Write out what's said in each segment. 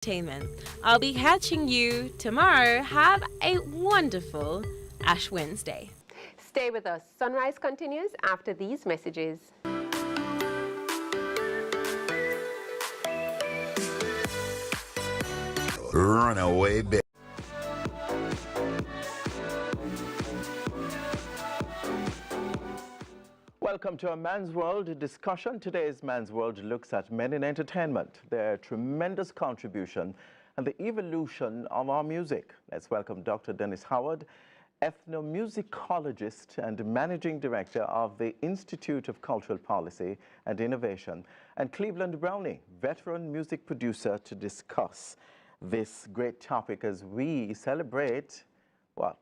entertainment. I'll be catching you tomorrow. Have a wonderful Ash Wednesday. Stay with us. Sunrise continues after these messages. Runaway baby. Welcome to a Man's World discussion. Today's Man's World looks at men in entertainment, their tremendous contribution, and the evolution of our music. Let's welcome Dr. Dennis Howard, ethnomusicologist and managing director of the Institute of Cultural Policy and Innovation, and Cleavie Brownie, veteran music producer, to discuss this great topic as we celebrate what?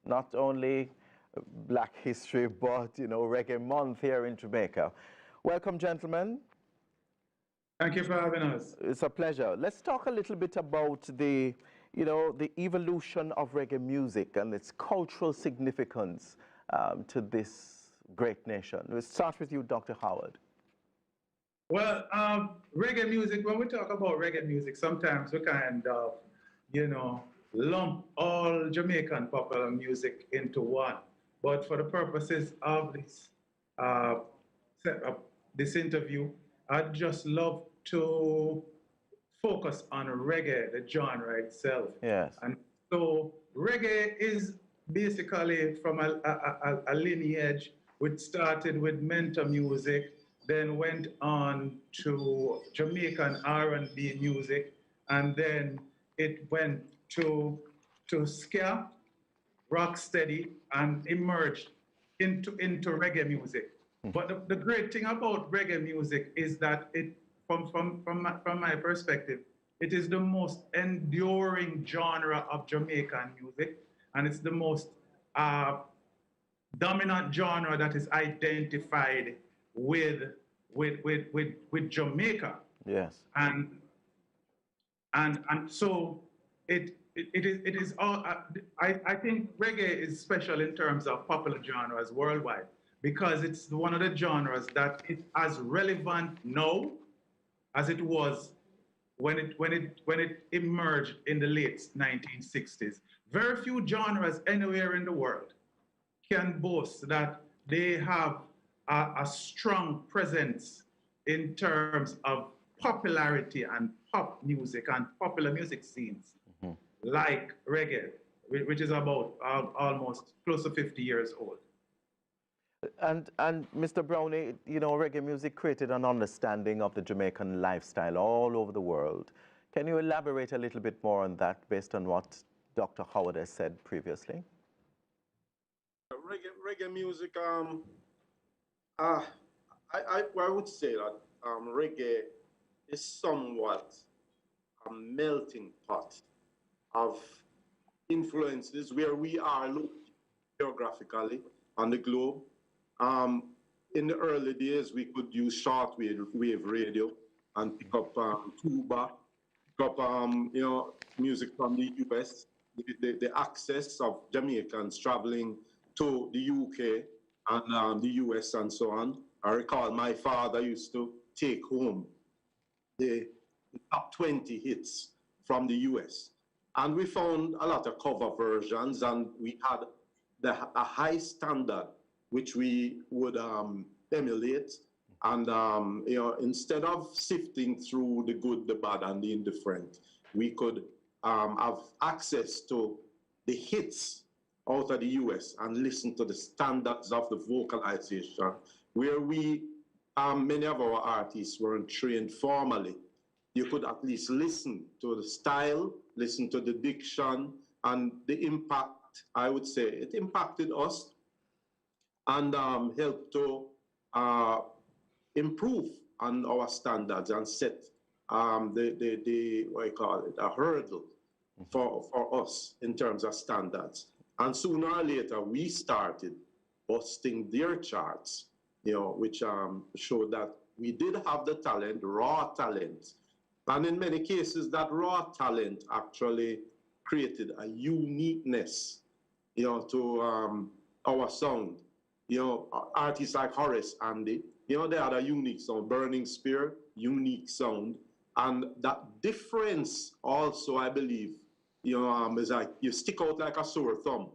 Not only Black History, but, Reggae Month here in Jamaica. Welcome, gentlemen. Thank you for having us. It's a pleasure. Let's talk a little bit about the evolution of reggae music and its cultural significance to this great nation. We'll start with you, Dr. Howard. Well, reggae music, when we talk about reggae music, sometimes we kind of, lump all Jamaican popular music into one. But for the purposes of this interview, I'd just love to focus on reggae, the genre itself. Yes. And so reggae is basically from a lineage which started with Menta music, then went on to Jamaican R&B music, and then it went to ska, rocksteady, and emerged into reggae music. But the great thing about reggae music is that it, from my perspective, it is the most enduring genre of Jamaican music, and it's the most dominant genre that is identified with Jamaica. Yes. And so it is all. I think reggae is special in terms of popular genres worldwide because it's one of the genres that is as relevant now as it was when it emerged in the late 1960s. Very few genres anywhere in the world can boast that they have a strong presence in terms of popularity and pop music and popular music scenes, like reggae, which is about almost close to 50 years old. And Mr. Brownie, reggae music created an understanding of the Jamaican lifestyle all over the world. Can you elaborate a little bit more on that based on what Dr. Howard has said previously? Reggae music, I would say that reggae is somewhat a melting pot of influences where we are located geographically on the globe. In the early days, we could use shortwave radio and pick up tuba, pick up music from the US, the access of Jamaicans traveling to the UK and the US and so on. I recall my father used to take home the top 20 hits from the US. And we found a lot of cover versions, and we had a high standard which we would emulate. And instead of sifting through the good, the bad, and the indifferent, we could have access to the hits out of the US and listen to the standards of the vocalization, where we, many of our artists weren't trained formally. You could at least listen to the style, listen to the diction, and the impact, I would say, it impacted us and helped to improve on our standards and set a hurdle for us in terms of standards. And sooner or later, we started busting their charts, which showed that we did have the talent, raw talent. And in many cases, that raw talent actually created a uniqueness, to our sound. Artists like Horace, Andy, they had a unique sound. Burning Spear, unique sound. And that difference also, I believe, is like you stick out like a sore thumb.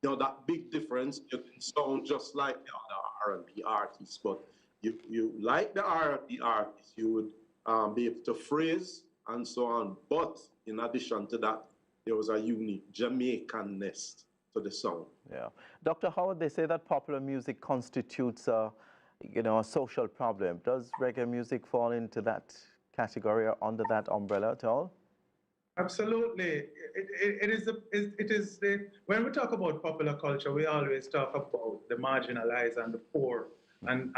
That big difference, you can sound just like the other R&B artists, but you like the R&B artists, you would be able to phrase and so on. But in addition to that, there was a unique Jamaicanness to the sound. Yeah. Dr. Howard, they say that popular music constitutes a social problem. Does reggae music fall into that category or under that umbrella at all? Absolutely. When we talk about popular culture, we always talk about the marginalized and the poor. And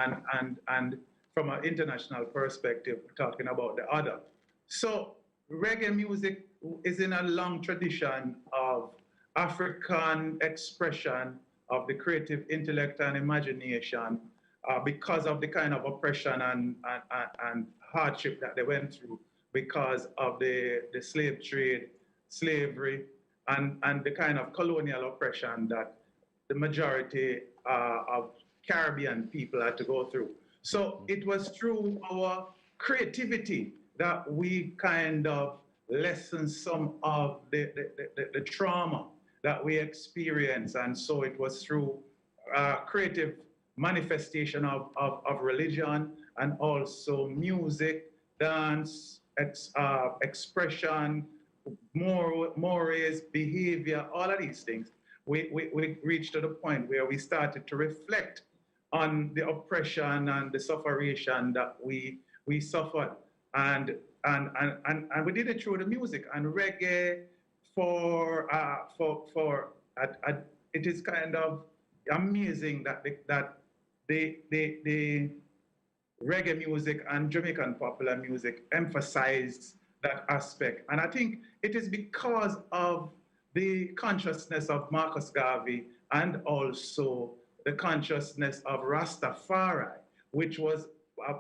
from an international perspective, we're talking about the other. So reggae music is in a long tradition of African expression of the creative intellect and imagination because of the kind of oppression and hardship that they went through because of the slave trade, slavery, and the kind of colonial oppression that the majority of Caribbean people had to go through. So it was through our creativity that we kind of lessened some of the trauma that we experienced. And so it was through creative manifestation of religion and also music, dance, expression, mores, behavior, all of these things. We reached to the point where we started to reflect on the oppression and the sufferation that we suffered, and we did it through the music and reggae. It is kind of amazing that the reggae music and Jamaican popular music emphasized that aspect. And I think it is because of the consciousness of Marcus Garvey and also the consciousness of Rastafari, which was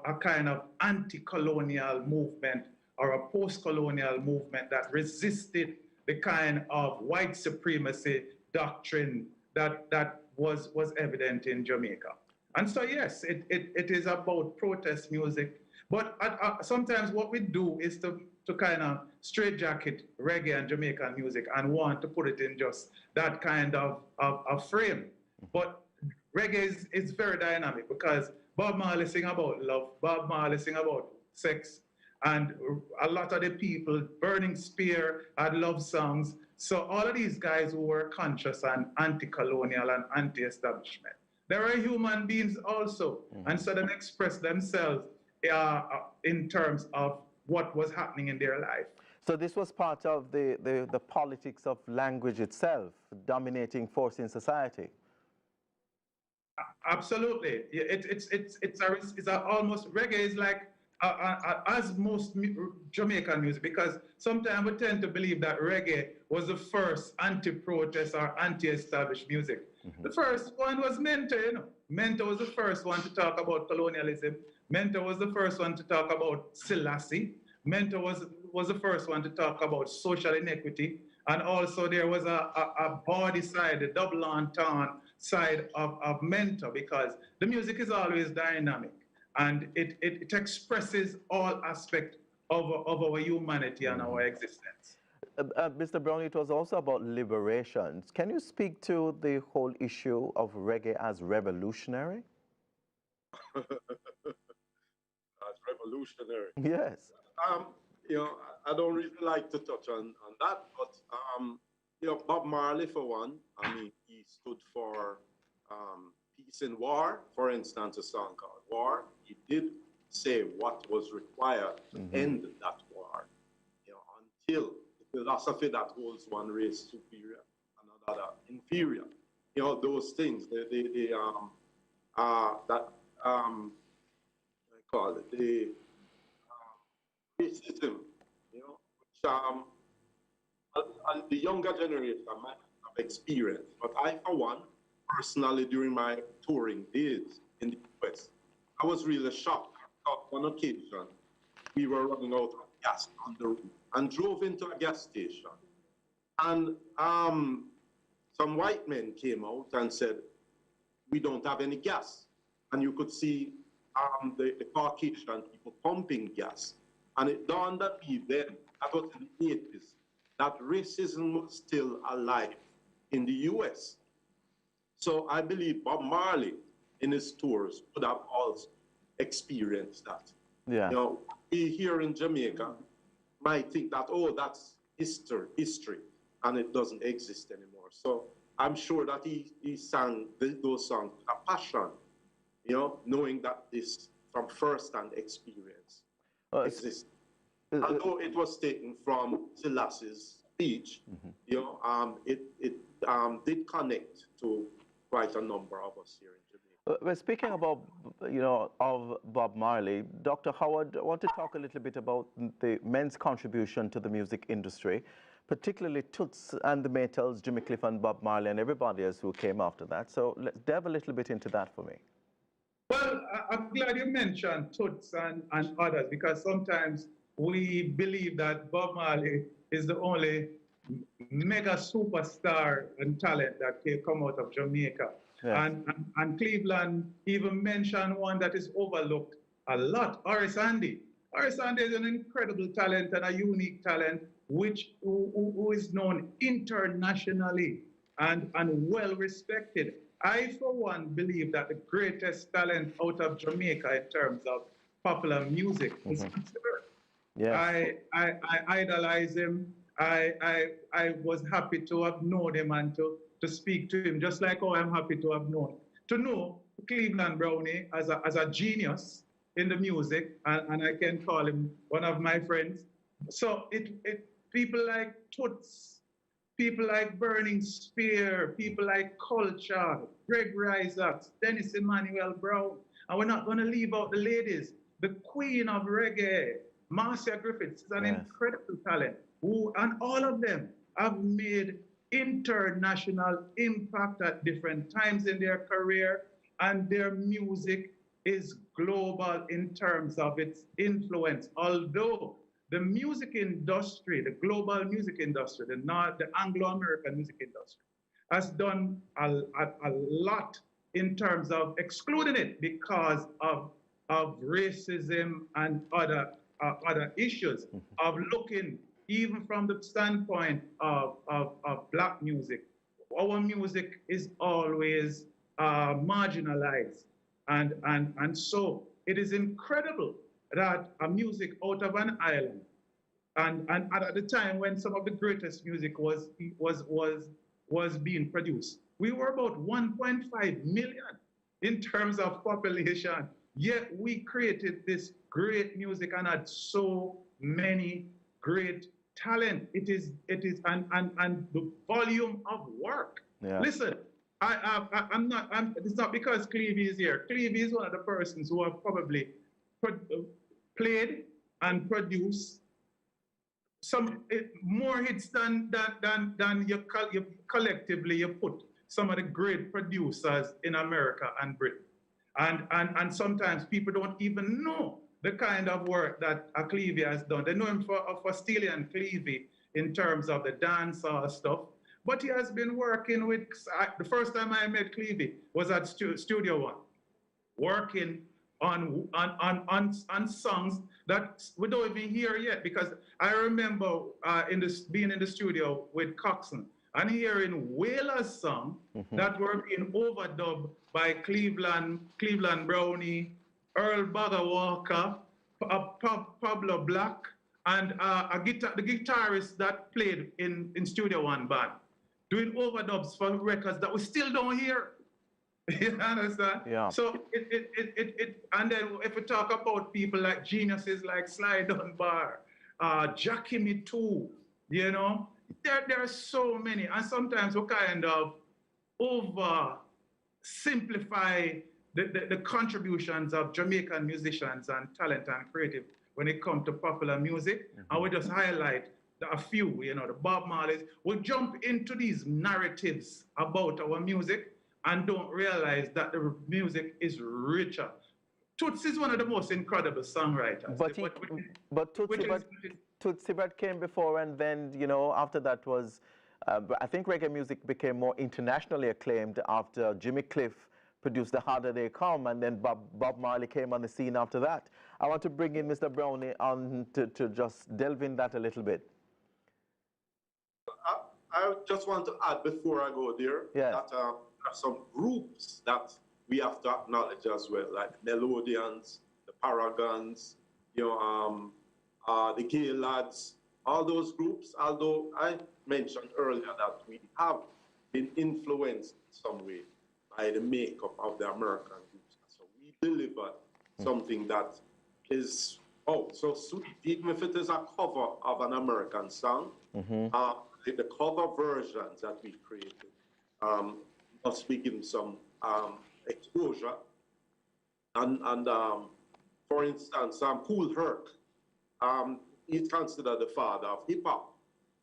a kind of anti-colonial movement or a post-colonial movement that resisted the kind of white supremacy doctrine that was evident in Jamaica. And so, yes, it is about protest music. But sometimes what we do is to kind of straitjacket reggae and Jamaican music and want to put it in just that kind of frame. But reggae is very dynamic because Bob Marley sing about love, Bob Marley sing about sex, and a lot of the people, Burning Spear had love songs. So all of these guys who were conscious and anti-colonial and anti-establishment, they were human beings also. And so they expressed themselves in terms of what was happening in their life. So this was part of the politics of language itself, dominating force in society. Absolutely. It's almost, reggae is like, as most Jamaican music, because sometimes we tend to believe that reggae was the first anti-protest or anti-established music. The first one was Mento, Mento was the first one to talk about colonialism. Mento was the first one to talk about Selassie. Mento was the first one to talk about social inequity. And also there was a body side, the double entendre side of Mento, because the music is always dynamic. And it expresses all aspects of our humanity and our existence. Mr. Brownie, it was also about liberation. Can you speak to the whole issue of reggae as revolutionary? As revolutionary. Yes. I don't really like to touch on that, but Bob Marley, for one, I mean, he stood for peace in war. For instance, a song called War. He did say what was required to end that war, until the philosophy that holds one race superior, another inferior. Those things, I call it the racism, which the younger generation might have experienced. But I, for one, personally, during my touring days in the US, I was really shocked. On occasion, we were running out of gas on the road and drove into a gas station. And some white men came out and said, "We don't have any gas." And you could see the Caucasian people pumping gas. And it dawned on me then, that was in the 80s, that racism was still alive in the US. So I believe Bob Marley in his tours would have also experienced that. Yeah. You know, we here in Jamaica might think that, oh, that's history, and it doesn't exist anymore. So I'm sure that he sang those songs with a passion, you know, knowing that this from first-hand experience exists. Although it was taken from Selassie's speech, you know, it did connect to quite a number of us here in Jamaica. Well, speaking about, you know, of Bob Marley, Dr. Howard, I want to talk a little bit about the men's contribution to the music industry, particularly Toots and the Maytals, Jimmy Cliff and Bob Marley and everybody else who came after that. So let's delve a little bit into that for me. Well, I'm glad you mentioned Toots and others, because sometimes we believe that Bob Marley is the only mega superstar and talent that can come out of Jamaica. Yes. And Cleveland even mentioned one that is overlooked a lot, Horace Andy. Horace Andy is an incredible talent and a unique talent who is known internationally and well respected. I, for one, believe that the greatest talent out of Jamaica in terms of popular music is considered. Yes. I idolize him. I was happy to have known him and to speak to him, just like how I'm happy to have known. To know Cleveland Brownie as a genius in the music, and I can call him one of my friends. So people like Toots, people like Burning Spear, people like Culture, Greg Isaacs, Dennis Emmanuel Brown, and we're not going to leave out the ladies. The queen of reggae, Marcia Griffiths, is an incredible talent, and all of them have made international impact at different times in their career, and their music is global in terms of its influence. Although the music industry, the global music industry, the Anglo-American music industry, has done a lot in terms of excluding it because of racism and other issues, of looking even from the standpoint of Black music. Our music is always marginalized. And so it is incredible that a music out of an island, and at the time when some of the greatest music was being produced, we were about 1.5 million in terms of population, yet we created this great music and had so many great talent. It is and the volume of work. Yeah. Listen, it's not because Cleavie is here. Cleavie is one of the persons who have probably played and produced some more hits than you collectively you put some of the great producers in America and Britain. And sometimes people don't even know the kind of work that Cleavie has done. They know him for Steely and Cleavie in terms of the dancehall stuff. But he has been working with, the first time I met Cleavie was at Studio One, working on songs that we don't even hear yet, because I remember being in the studio with Coxon and hearing Wailer's song that were being overdubbed by Cleveland Brownie, Earl Bagger Walker, Pablo Black, and the guitarist that played in Studio One band, doing overdubs for records that we still don't hear. You understand? Yeah. So and then if we talk about people like geniuses like Sly Dunbar, Jackie Me Too, you know, there are so many, and sometimes we kind of oversimplify the contributions of Jamaican musicians and talent and creative when it comes to popular music, and we just highlight a few, you know, the Bob Marleys. We jump into these narratives about our music and don't realize that the music is richer. Toots is one of the most incredible songwriters. But Tootsie came before, and then, you know, after that was, I think reggae music became more internationally acclaimed after Jimmy Cliff produced The Harder They Come, and then Bob Marley came on the scene after that. I want to bring in Mr. Brownie on to just delve in that a little bit. I just want to add before I go there Yes. that there are some groups that we have to acknowledge as well, like Melodians, the Paragons, the Gay Lads, all those groups, although I mentioned earlier that we have been influenced in some way by the makeup of the American groups. So we deliver something that is, so sweet, even if it is a cover of an American song, the cover versions that we created must be given some exposure. And for instance, Kool Herc, he's considered the father of hip hop.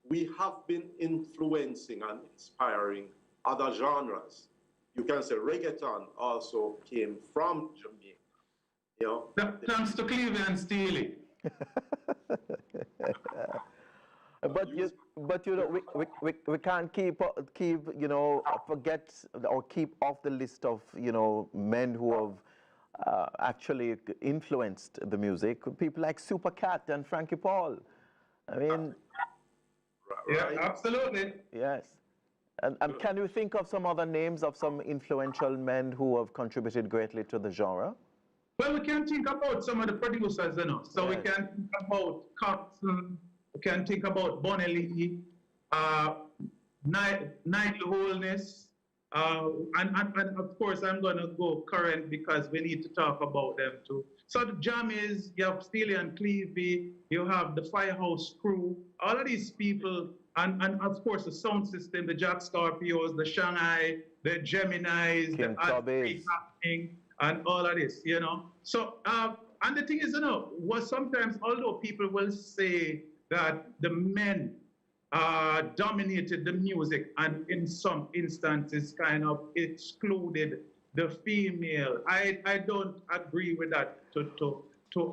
We have been influencing and inspiring other genres. You can say reggaeton also came from Jamaica. You know, Thanks to Cleavie and Steely. But you know, we can't keep forget or keep off the list of men who have actually influenced the music. People like Super Cat and Frankie Paul. I mean, yeah, absolutely. yes. And can you think of some other names of some influential men who have contributed greatly to the genre? Well, we can think about some of the producers, So we Yes. can think about Coxon, we can think about Bonnie Lee, Nigel Holness, and of course I'm going to go current because we need to talk about them too. So the Jammies, you have Steely and Cleavie, you have the Firehouse Crew, all of these people, and of course the sound system, the Jack Scorpios, the Shanghai, the Geminis, King the Tubbies. and all of this, So, and the thing is, was sometimes, although people will say that the men dominated the music and in some instances kind of excluded the female, I don't agree with that to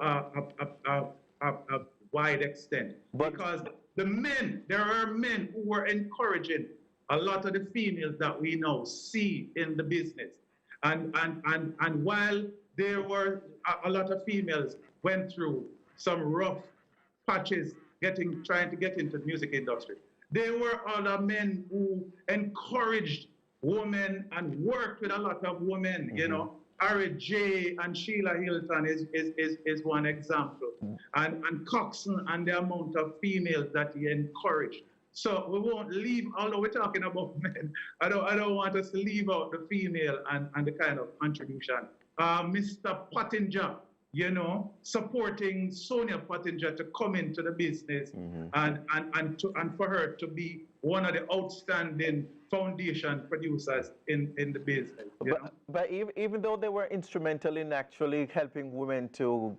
a wide extent. Because the men, there are men who were encouraging a lot of the females that we now see in the business. And while there were a lot of females went through some rough patches trying to get into the music industry, there were other men who encouraged women and worked with a lot of women, Harry J and Sheila Hilton is one example. And Coxon and the amount of females that he encouraged. So we won't leave, although we're talking about men, I don't want us to leave out the female and the kind of contribution. Mr. Pottinger, supporting Sonia Pottinger to come into the business and for her to be one of the outstanding foundation producers in the business. But even though they were instrumental in actually helping women to,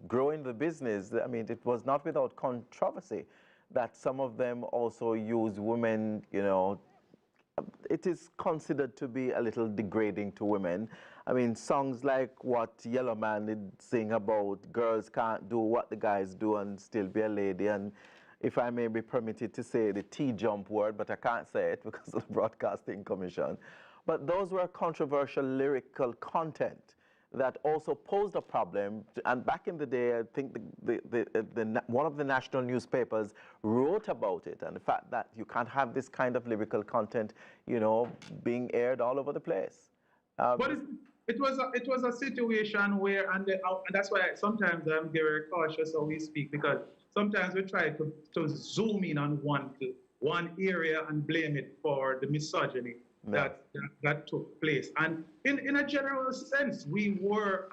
grow in the business, I mean, it was not without controversy that some of them also use women, it is considered to be a little degrading to women. I mean, songs like what Yellow Man did sing about girls can't do what the guys do and still be a lady, and if I may be permitted to say the T-jump word, but I can't say it because of the Broadcasting Commission. But those were controversial lyrical content that also posed a problem. And back in the day, I think one of the national newspapers wrote about it, and the fact that you can't have this kind of lyrical content, being aired all over the place. But it was a situation where, and that's why sometimes I'm very cautious how we speak, because sometimes we try to zoom in on one area and blame it for the misogyny that took place. And in a general sense, we were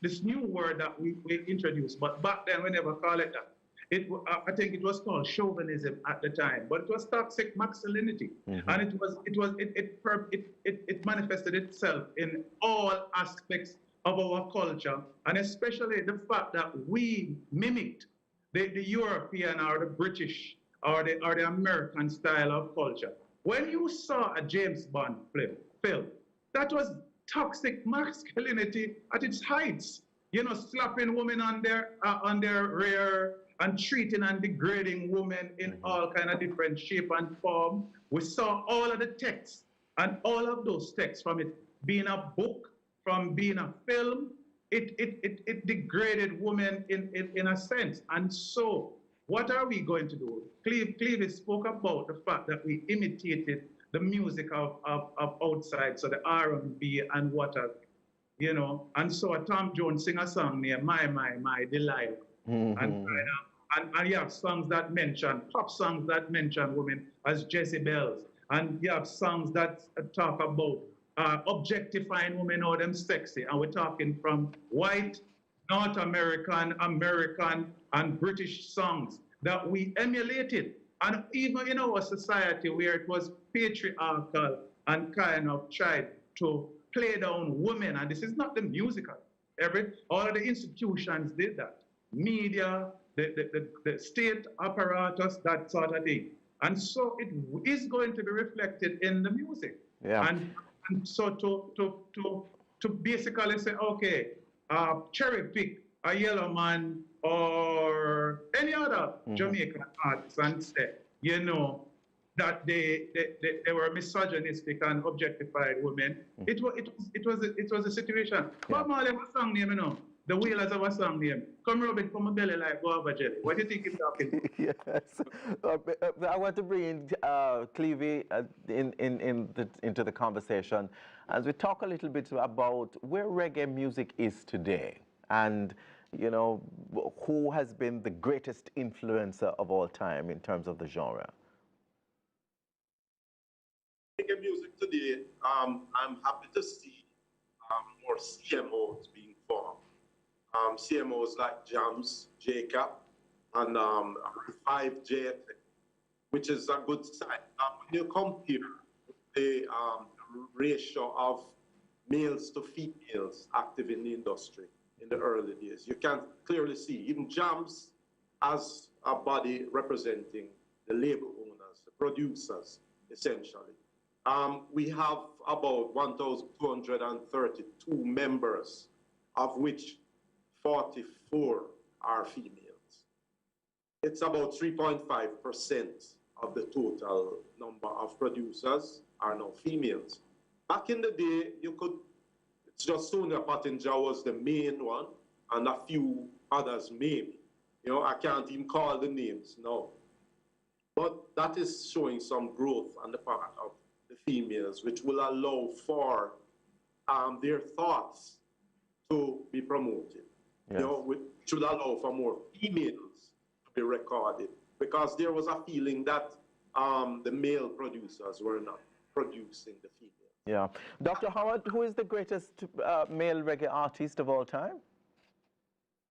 this new word that we introduced, but back then we never called it that. I think it was called chauvinism at the time, but it was toxic masculinity, and it manifested itself in all aspects of our culture, and especially the fact that we mimicked the European or the British or the American style of culture. When you saw a James Bond film, that was toxic masculinity at its heights. Slapping women on their rear and treating and degrading women in all kind of different shape and form. We saw all of the texts, and all of those texts, from it being a book, from being a film, it degraded women in a sense. And so, what are we going to do? Cleavie spoke about the fact that we imitated the music of outside, so the R&B and what have you know. And so Tom Jones sing a song named My Delight. And you have songs that mention, pop songs that mention women as Jezebels. And you have songs that talk about objectifying women or them sexy. And we're talking from white, North American, American, and British songs that we emulated. And even in our society where it was patriarchal and kind of tried to play down women, and this is not the musical. All of the institutions did that. Media, the state apparatus, that sort of thing. And so it is going to be reflected in the music. Yeah. And so to basically say, okay, cherry pick a yellow man or any other Jamaican artist and say, you know, that they were misogynistic and objectified women. It was a situation. Bob Marley have a song name, you know. The Wheelers have a song name. Come rub it from my belly like guava jelly. What do you think he's talking? Yes. I want to bring in Cleavie into the conversation as we talk a little bit about where reggae music is today and, you know, who has been the greatest influencer of all time in terms of the genre. Reggae music today, I'm happy to see more CMOs being formed. CMOs like Jams, Jacob, and Revive JF, which is a good sign. When you compare the ratio of males to females active in the industry in the early days, you can clearly see even Jams as a body representing the label owners, the producers, essentially. We have about 1,232 members, of which 44 are females. It's about 3.5% of the total number of producers are now females. Back in the day, it's just Sonia Pottinger was the main one, and a few others maybe. You know, I can't even call the names now. But that is showing some growth on the part of the females, which will allow for their thoughts to be promoted. Yes. You know, which should allow for more females to be recorded, because there was a feeling that the male producers were not producing the females. Yeah. Dr. Howard, who is the greatest male reggae artist of all time?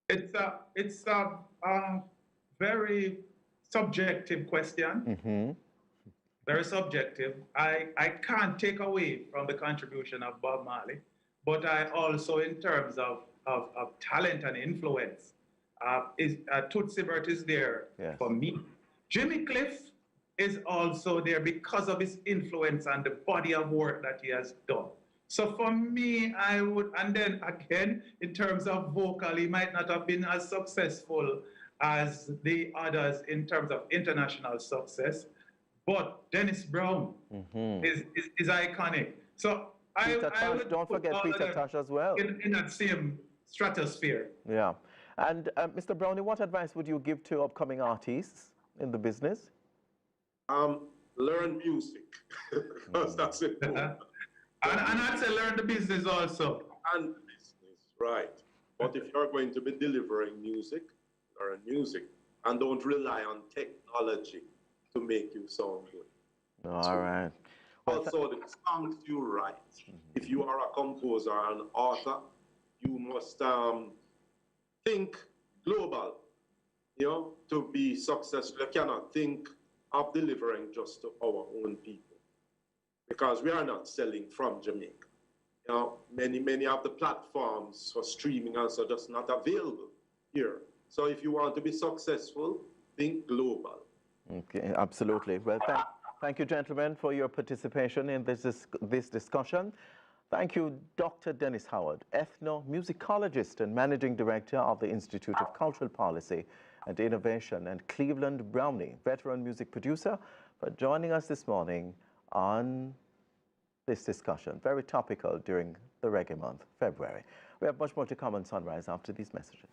It's a very subjective question. Very subjective. I can't take away from the contribution of Bob Marley, but I also, in terms of talent and influence, Tootsie Bert is there for me. Jimmy Cliff is also there because of his influence and the body of work that he has done. So for me, I would, and then again, in terms of vocal, he might not have been as successful as the others in terms of international success, but Dennis Brown is iconic. So I would don't forget Peter Tosh as well. In that same stratosphere. Yeah. And Mr. Brownie, what advice would you give to upcoming artists in the business? Learn music, because that's it. And I'd say learn the business also. And the business, right. But if you're going to be delivering music, learn music, and don't rely on technology to make you sound good. All right. Also, the songs you write. If you are a composer and author, you must think global, you know, to be successful. You cannot think of delivering just to our own people, because we are not selling from Jamaica. You know, many of the platforms for streaming are just not available here. So if you want to be successful, think global. Okay, absolutely. Well, thank you, gentlemen, for your participation in this discussion. Thank you, Dr. Dennis Howard, ethnomusicologist and managing director of the Institute of Cultural Policy and Innovation, and Cleveland Brownie, veteran music producer, for joining us this morning on this discussion, very topical during the Reggae Month, February. We have much more to come on Sunrise after these messages.